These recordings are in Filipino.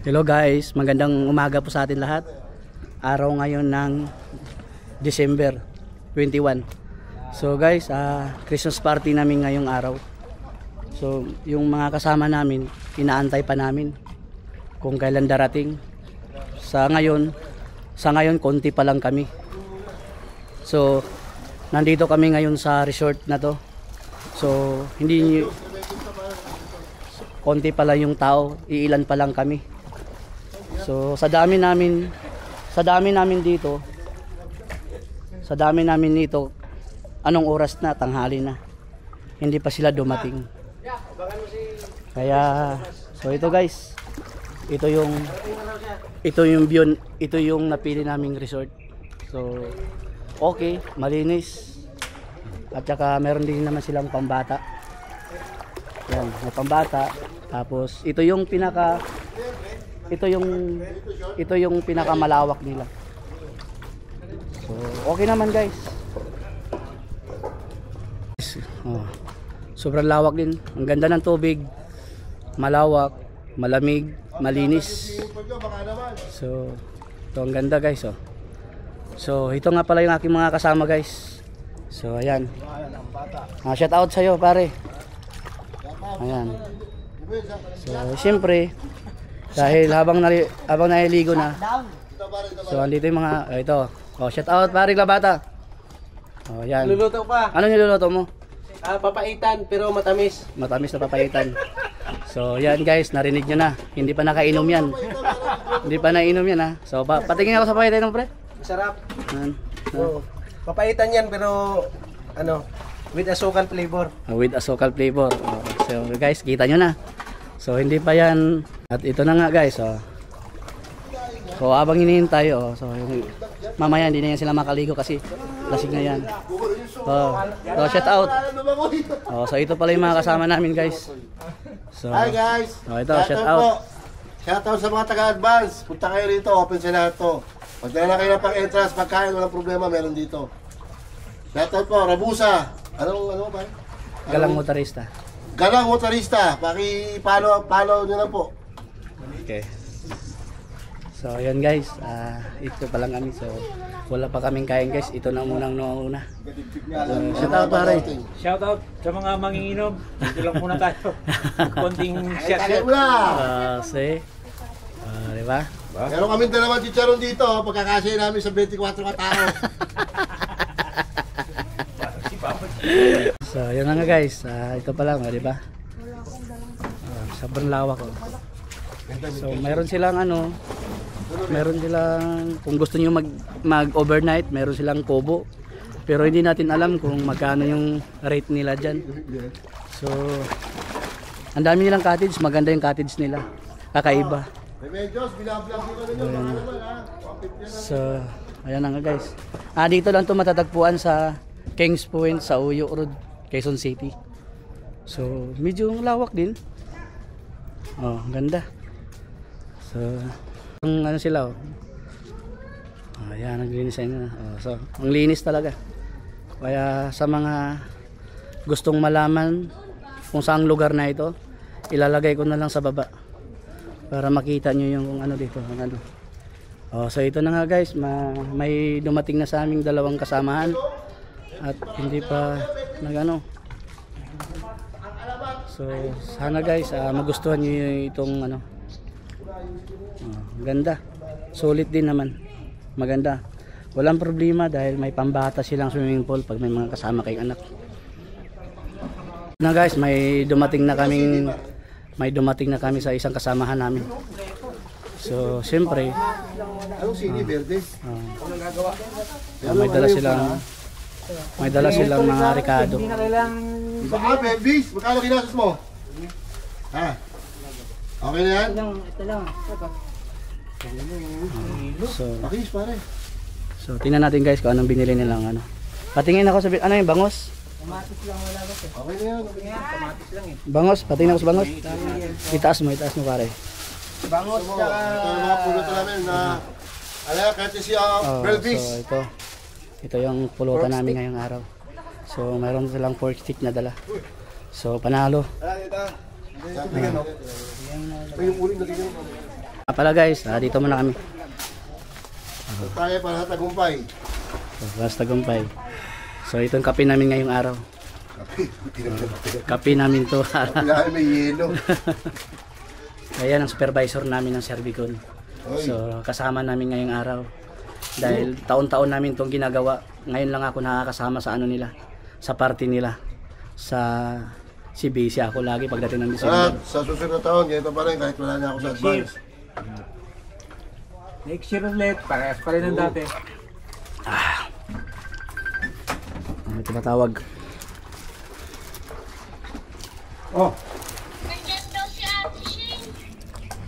Hello guys, magandang umaga po sa atin lahat. Araw ngayon ng December 21. So guys, Christmas party namin ngayong araw. So yung mga kasama namin, inaantay pa namin kung kailan darating. Sa ngayon konti pa lang kami. So nandito kami ngayon sa resort na to. So hindi konti pa lang yung tao, iilan pa lang kami. So sa dami namin dito, anong oras na? Tanghali na. Hindi pa sila dumating. Kaya so ito guys, ito yung view, ito yung napili naming resort. So okay, malinis. At saka meron din naman silang pambata. Yan, may pambata. Tapos ito yung pinakamalawak nila. So okay naman guys. Oh, sobrang lawak din. Ang ganda ng tubig. Malawak, malamig, malinis. So ito ang ganda guys. Oh. So ito nga pala yung aking mga kasama guys. So ayan. Shout out sa iyo pare. Ayan. So siyempre dahil habang naliligo na. So andito yung mga ito. Oh, shout out pare Labata. Oh, yan. Luluto pa. Ano niluluto mo? Papaitan pero matamis. Matamis na papaitan. So yan guys, narinig nyo na. Hindi pa nakainom yan. Hindi pa nainom yan ha. So patingin ako sa papaitan mo pre. Masarap. Oh. Papaitan yan pero ano, with asukal flavor. With asukal flavor. Oh, so guys, kita nyo na. So hindi pa yan. At ito na nga guys. Oh. So habang hinihintay, so mamaya hindi na yan sila makaligo kasi lasing na yan. So shout out. So ito pala yung mga kasama namin guys. So, hi guys. Ito shout out. Shout out sa mga taga-advance. Punta kayo rito, open sa lahat to. Magdala na kayo ng pang-entrance, pagkain, walang problema, meron dito. Shout out po, Rabusa. Ano ba? Galang motorista. Galang motorista. Paki-follow nyo lang po. Okay. So ayan guys, ito pa lang kami. So wala pa kaming kain guys. Ito na munang nauna. Shout out pare. Shout out sa mga manginginom. Dito lang muna tayo. Konting shot. See? Diba? Meron kaming dalawang chicharon dito. Pagkakasya namin sa 24 katao. So yun na nga guys. Ito pa lang, diba? Sobrang lawak. So mayroon silang kung gusto niyo mag-overnight, meron silang kubo. Pero hindi natin alam kung magkano yung rate nila diyan. So ang dami nilang cottage, maganda yung cottage nila. Kakaiba. So ayan na nga guys. Dito lang 'to matatagpuan sa Kings Point sa Uyo Road, Quezon City. So medyo lawak din. Oh, ganda. So ang sila ayan, naglinis na. So ang linis talaga. Kaya sa mga gustong malaman kung saang lugar na ito, ilalagay ko na lang sa baba para makita nyo yung kung ano dito, so ito na nga guys, may dumating na sa aming dalawang kasamahan at hindi pa so sana guys magustuhan nyo itong ganda, sulit din naman, maganda, walang problema dahil may pambata silang swimming pool pag may mga kasama kayong anak. Na guys, may dumating na kami sa isang kasamahan namin. So siyempre Sini Verde? may dala silang mga Ricardo. Baka Belvis, magkano kinastos mo? Ha? Okay na yan? Ito lang. Pakis pare. So tingnan natin guys kung anong binili nilang Patingin ako sa yung bangos. Kamatis lang wala ba? Okay na yan. Kamatis lang eh. Bangos, patingin ako sa bangos. Itaas mo pare. Bangos Ito yung mga pulutan namin na courtesy of Belvis. So ito yung pulutan namin ngayong araw. So mayroon silang pork stick na dala. So panalo. Ito yung uling na tingnan mo. Pala guys, dito muna kami. Tayo para sa tagumpay. Basta Tagumpay. So itong kape namin ngayong araw. Kape namin to. Kailangan may yelo. Ayan ang supervisor namin ng Servicon. Oy. So kasama namin ngayong araw. Dahil taon-taon namin itong ginagawa. Ngayon lang ako nakakasama sa ano nila. Sa party nila. Sa si busy ako lagi pagdating ng December. At sa susunod na taon, ganito pa rin kahit wala na ako sa advance. Next year ulit, parehas pa rin ang dati. Ano ito matawag? Oh.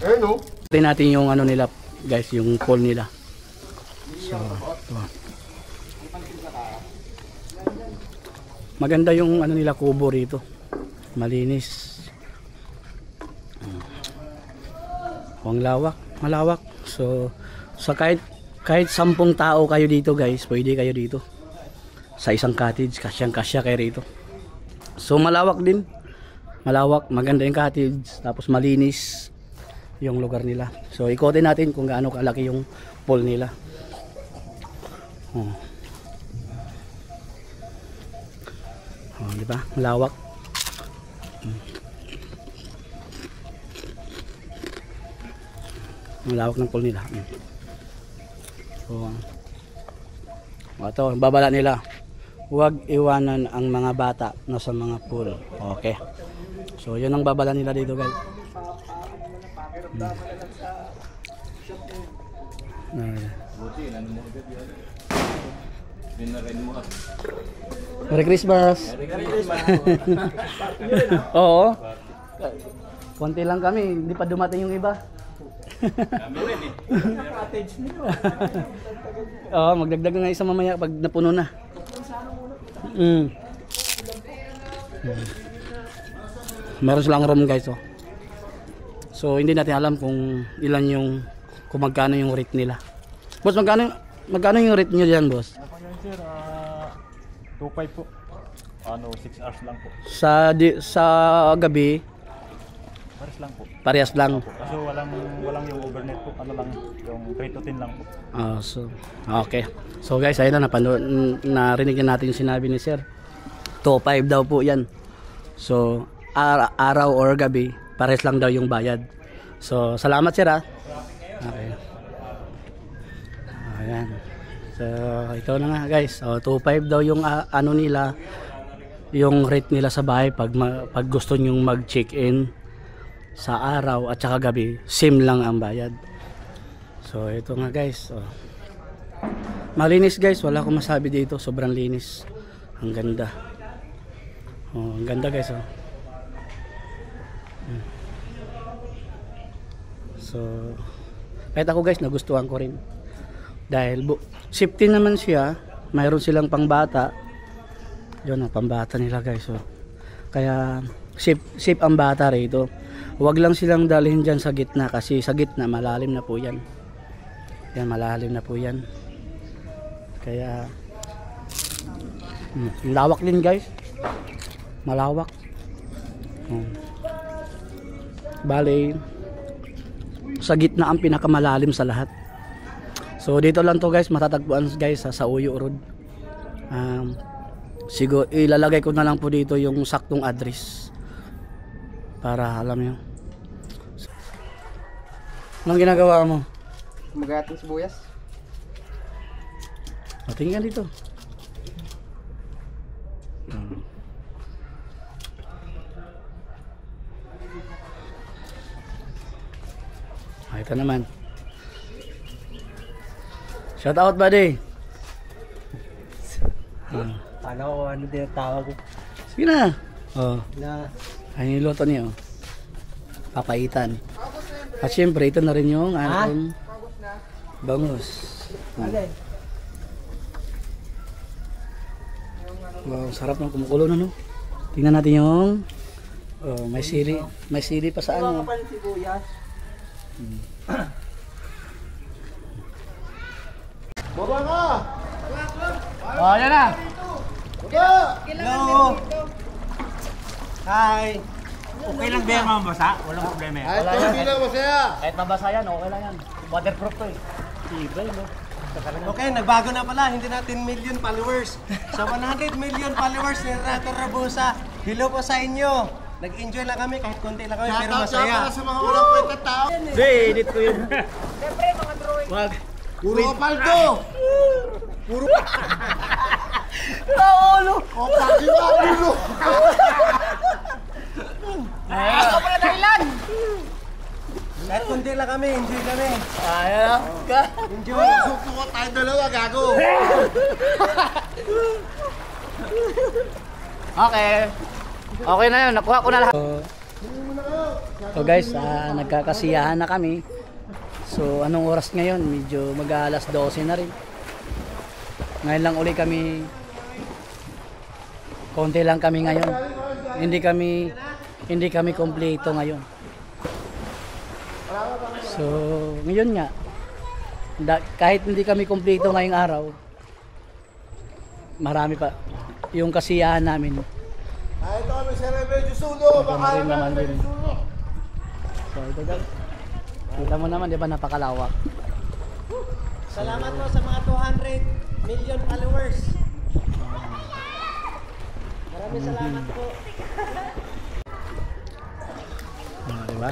Eh no? Tingnan natin yung ano nila guys, yung poll nila. So, ito. Maganda yung ano nila kubo rito. Malinis. Ang lawak, malawak. So, sa kahit 10 tao kayo dito guys, pwede kayo dito. Sa isang cottage, kasyang-kasya kayo rito. So malawak din. Malawak, maganda yung cottage, tapos malinis yung lugar nila. So ikotin natin kung gaano kalaki yung pool nila. Oh. Oh, di ba? Malawak. Malawak ng pool nila. So, ito, babala nila. Huwag iwanan ang mga bata na sa mga pool. Okay. So, yun ang babala nila dito, guys. Merry Christmas. Oo. Konti lang kami, hindi pa dumating yung iba. Oo, magdagdag nga isa mamaya pag napuno na. Meron silang room guys, oh. So hindi natin alam kung ilan yung kung magkano yung rate nila. Boss, magkano yung rate niyo diyan, boss? Ako yan sir, 2.5 po. 6 hours lang po. Sa gabi, Pares lang po. parehas lang. Kasi walang yung overnight po. Ano lang, yung 3 to 10 lang po. Okay. So guys, ayun na narinig na natin yung sinabi ni Sir. 2.5 daw po 'yan. So araw or gabi, pares lang daw yung bayad. So salamat Sir ha. Okay. Ayan. So ito na nga guys. So 2.5 daw yung ano nila, yung rate nila sa bahay pag gusto niyo mag-check-in sa araw at saka gabi, same lang ang bayad. So ito nga guys, malinis guys, wala akong masabi dito, sobrang linis, ang ganda. Ang ganda guys. So kahit ako guys, nagustuhan ko rin dahil safety naman siya, mayroon silang pangbata, yun ang pambata nila guys. Kaya safe ang bata rito. Huwag lang silang dalhin dyan sa gitna kasi sa gitna malalim na po yan. Yan, malalim na po yan. Kaya lawak din guys. Malawak. Bale, sa gitna ang pinakamalalim sa lahat. So dito lang to guys, matatagpuan guys sa Uyo Road. Siguro ilalagay ko na lang po dito yung saktong address para alam nyo. Anong ginagawa mo? Magating sibuyas. Tingnan dito. Ito naman. Shout out buddy. Paano ko ano din ang tawag ko? Sige na. Na Ay niluto niyo. Papaitan. At syempre ito na rin yung ating bangus. Wow, sarap ng kumukulo na no. Tingnan natin yung may sili pa sa ano. sibuyas. Baba ka! Yan na. Baba! Hello! Hi! Okay lang ba yan mabasa? Walang problema yan. Kahit hindi lang masaya. Kahit mabasa yan, okay lang yan. Waterproof to eh. Tibay, no? Okay, nagbago na pala. Hindi natin million followers. Sa 100 million followers ni Renato Rabusa, hello po sa inyo. Nag-enjoy lang kami kahit konti lang kami pero Shoutout masaya. sa mga walang kwenta tao. Hindi, edit ko yun. Wag. Puro kapaldo. Puro... Kaulo! O, pagi ba, ulo? Ito pala dahilan! Kahit konti lang kami, enjoy kami. Ayan ka. Enjoy. Suko ko tayo dalawa, gago. Okay. Okay na yun, nakuha ko na lahat. So guys, nagkakasiyahan na kami. So anong oras ngayon? Medyo mag-alas 12 na rin. Ngayon lang uli kami, konti lang kami ngayon. Hindi kami kompleto ngayon. So ngayon nga, kahit hindi kami kompleto ngayong araw, marami pa yung kasiyahan namin. Ay, ito kami sa Rebellion Sulo. Baka Rin naman din. So ito guys, kita mo naman, di ba, napakalawak. Salamat po sa mga 200 million followers. Maraming salamat po. Di ba?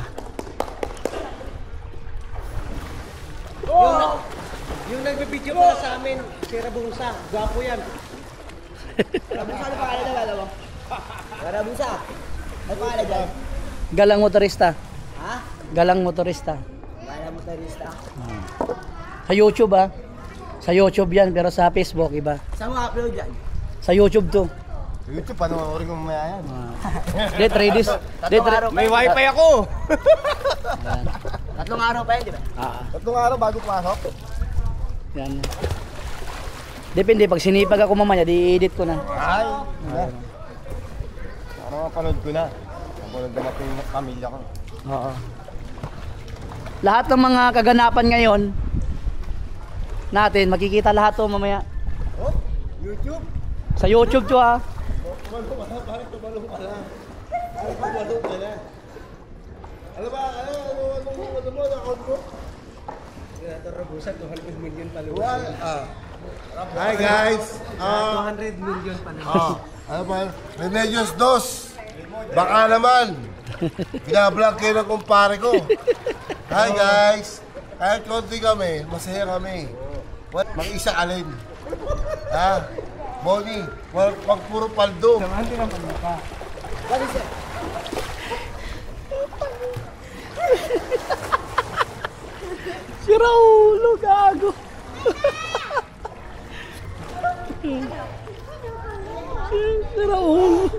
Yung nagbibideo pala sa amin, si Rabusa. Gwapo yan. Rabusa, ano pangalan na gala mo? Rabusa. Ano pangalan dyan? Galang motorista. Ha? Galang motorista. Gala mo tarista. Sa YouTube Sa YouTube yan, pero sa Facebook iba. Saan mo upload yan? Sa YouTube to. YouTube, panoorin ko mamaya yan. Hindi, 3 days. May wifi ako! Yan. Tatlong araw pa yan, di ba? Tatlong araw bago pasok. Yan. Depende, pag sinipag ako mamaya, di-edit ko na. Ay, ano mapanood ko na. Mapanood na natin yung pamilya ko. Oo. Lahat ng mga kaganapan ngayon natin, makikita lahat to mamaya. Oh, YouTube? Sa YouTube to Tumalong ka lang. Tumalong ka lang. Ano ba? Ano mo? Account mo? Renato Rabusa, 200 million followers. Well, hi guys. 200 million followers. Ano ba? Remedios 2. Baka naman. Binablog kayo ng kumpare ko. Hi guys. Kahit konti kami, masaya kami. Mag-isa alin. Ha? Bonnie, wag puro paldo. Si Raulo, gago. Si Raulo.